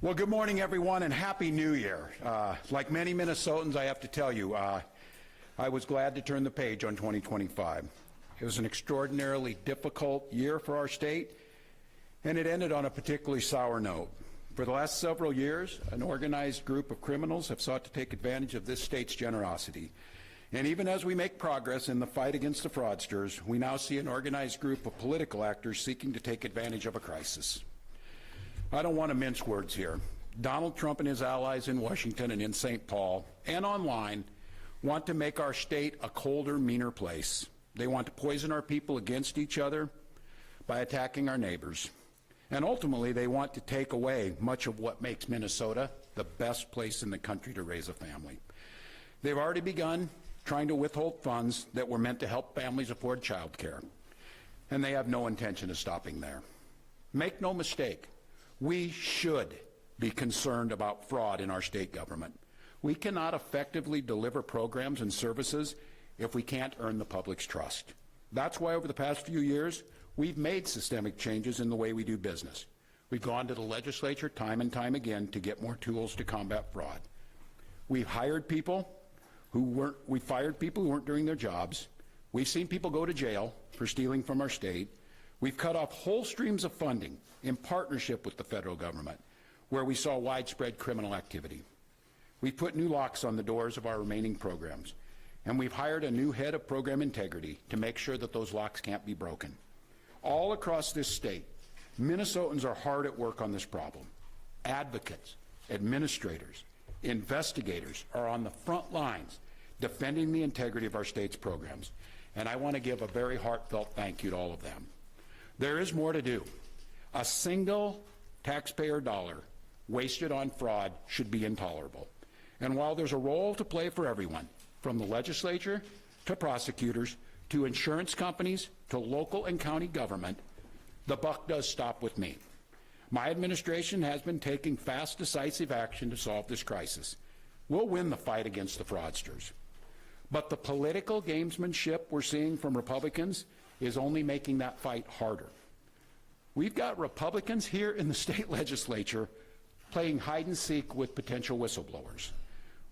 Well, good morning, everyone, and Happy New Year. Like many Minnesotans, I have to tell you, I was glad to turn the page on 2025. It was an extraordinarily difficult year for our state, and it ended on a particularly sour note. For the last several years, an organized group of criminals have sought to take advantage of this state's generosity. And even as we make progress in the fight against the fraudsters, we now see an organized group of political actors seeking to take advantage of a crisis. I don't want to mince words here. Donald Trump and his allies in Washington and in St. Paul and online want to make our state a colder, meaner place. They want to poison our people against each other by attacking our neighbors. And ultimately, they want to take away much of what makes Minnesota the best place in the country to raise a family. They've already begun trying to withhold funds that were meant to help families afford child care. And they have no intention of stopping there. Make no mistake. We should be concerned about fraud in our state government. We cannot effectively deliver programs and services if we can't earn the public's trust. That's why over the past few years, we've made systemic changes in the way we do business. We've gone to the legislature time and time again to get more tools to combat fraud. We've fired people who weren't doing their jobs. We've seen people go to jail for stealing from our state. We've cut off whole streams of funding in partnership with the federal government, where we saw widespread criminal activity. We've put new locks on the doors of our remaining programs, and we've hired a new head of program integrity to make sure that those locks can't be broken. All across this state, Minnesotans are hard at work on this problem. Advocates, administrators, investigators are on the front lines defending the integrity of our state's programs, and I want to give a very heartfelt thank you to all of them. There is more to do. A single taxpayer dollar wasted on fraud should be intolerable. And while there's a role to play for everyone, from the legislature to prosecutors to insurance companies to local and county government, the buck does stop with me. My administration has been taking fast, decisive action to solve this crisis. We'll win the fight against the fraudsters. But the political gamesmanship we're seeing from Republicans is only making that fight harder. We've got Republicans here in the state legislature playing hide and seek with potential whistleblowers.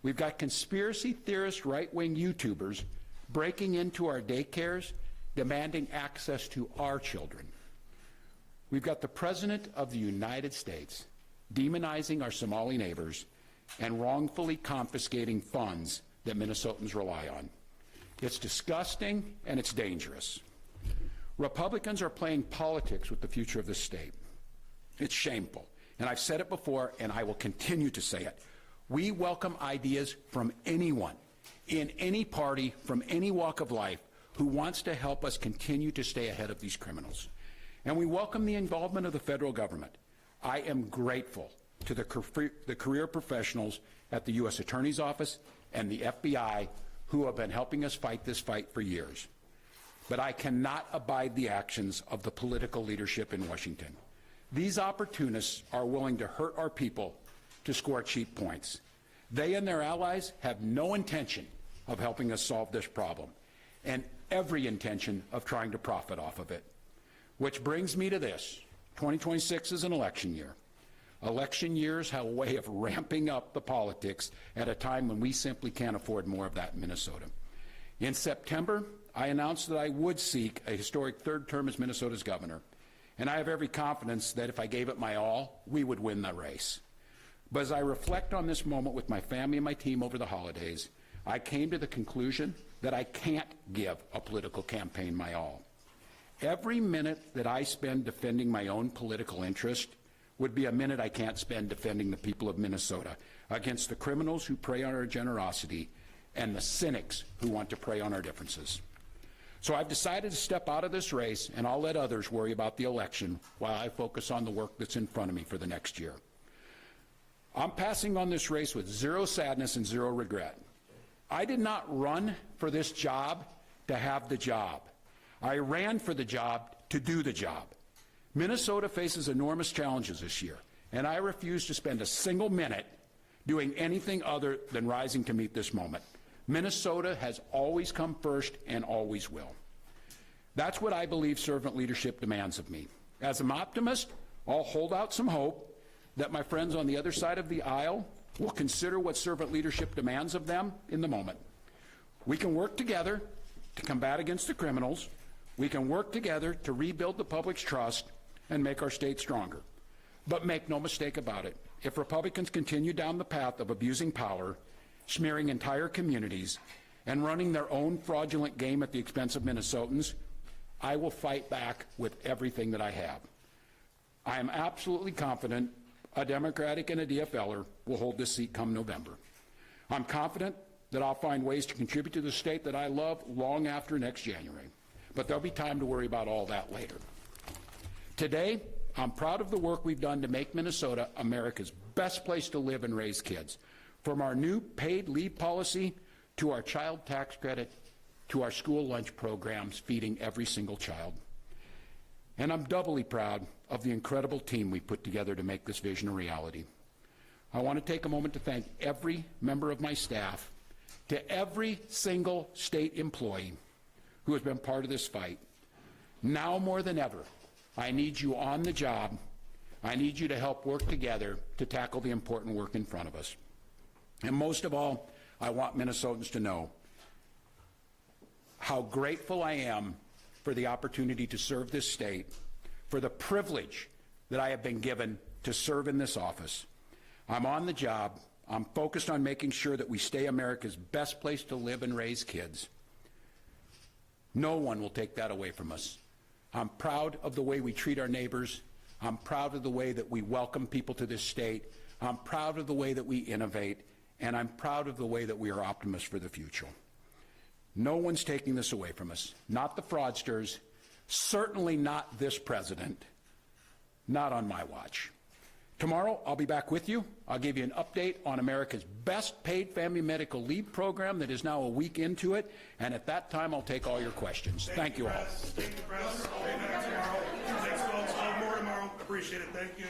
We've got conspiracy theorist right-wing YouTubers breaking into our daycares, demanding access to our children. We've got the President of the United States demonizing our Somali neighbors and wrongfully confiscating funds that Minnesotans rely on. It's disgusting and it's dangerous. Republicans are playing politics with the future of this state. It's shameful. And I've said it before, and I will continue to say it. We welcome ideas from anyone, in any party, from any walk of life, who wants to help us continue to stay ahead of these criminals. And we welcome the involvement of the federal government. I am grateful to the career professionals at the U.S. Attorney's Office and the FBI who have been helping us fight this fight for years. But I cannot abide the actions of the political leadership in Washington. These opportunists are willing to hurt our people to score cheap points. They and their allies have no intention of helping us solve this problem, and every intention of trying to profit off of it. Which brings me to this. 2026 is an election year. Election years have a way of ramping up the politics at a time when we simply can't afford more of that in Minnesota. In September, I announced that I would seek a historic third term as Minnesota's governor, and I have every confidence that if I gave it my all, we would win the race. But as I reflect on this moment with my family and my team over the holidays, I came to the conclusion that I can't give a political campaign my all. Every minute that I spend defending my own political interest would be a minute I can't spend defending the people of Minnesota against the criminals who prey on our generosity and the cynics who want to prey on our differences. So I've decided to step out of this race, and I'll let others worry about the election while I focus on the work that's in front of me for the next year. I'm passing on this race with zero sadness and zero regret. I did not run for this job to have the job. I ran for the job to do the job. Minnesota faces enormous challenges this year, and I refuse to spend a single minute doing anything other than rising to meet this moment. Minnesota has always come first and always will. That's what I believe servant leadership demands of me. As an optimist, I'll hold out some hope that my friends on the other side of the aisle will consider what servant leadership demands of them in the moment. We can work together to combat against the criminals. We can work together to rebuild the public's trust and make our state stronger. But make no mistake about it, if Republicans continue down the path of abusing power, smearing entire communities, and running their own fraudulent game at the expense of Minnesotans, I will fight back with everything that I have. I am absolutely confident a Democratic and a DFLer will hold this seat come November. I'm confident that I'll find ways to contribute to the state that I love long after next January. But there'll be time to worry about all that later. Today, I'm proud of the work we've done to make Minnesota America's best place to live and raise kids. From our new paid leave policy to our child tax credit to our school lunch programs feeding every single child. And I'm doubly proud of the incredible team we put together to make this vision a reality. I want to take a moment to thank every member of my staff, to every single state employee who has been part of this fight. Now more than ever, I need you on the job. I need you to help work together to tackle the important work in front of us. And most of all, I want Minnesotans to know how grateful I am for the opportunity to serve this state, for the privilege that I have been given to serve in this office. I'm on the job. I'm focused on making sure that we stay America's best place to live and raise kids. No one will take that away from us. I'm proud of the way we treat our neighbors. I'm proud of the way that we welcome people to this state. I'm proud of the way that we innovate. And I'm proud of the way that we are optimists for the future. No one's taking this away from us. Not the fraudsters, certainly not this president, not on my watch. Tomorrow, I'll be back with you. I'll give you an update on America's best paid family medical leave program that is now a week into it, and at that time, I'll take all your questions. Thank you all. Thank you, Press. Tomorrow. Thanks, folks. More tomorrow. Appreciate it. Thank you.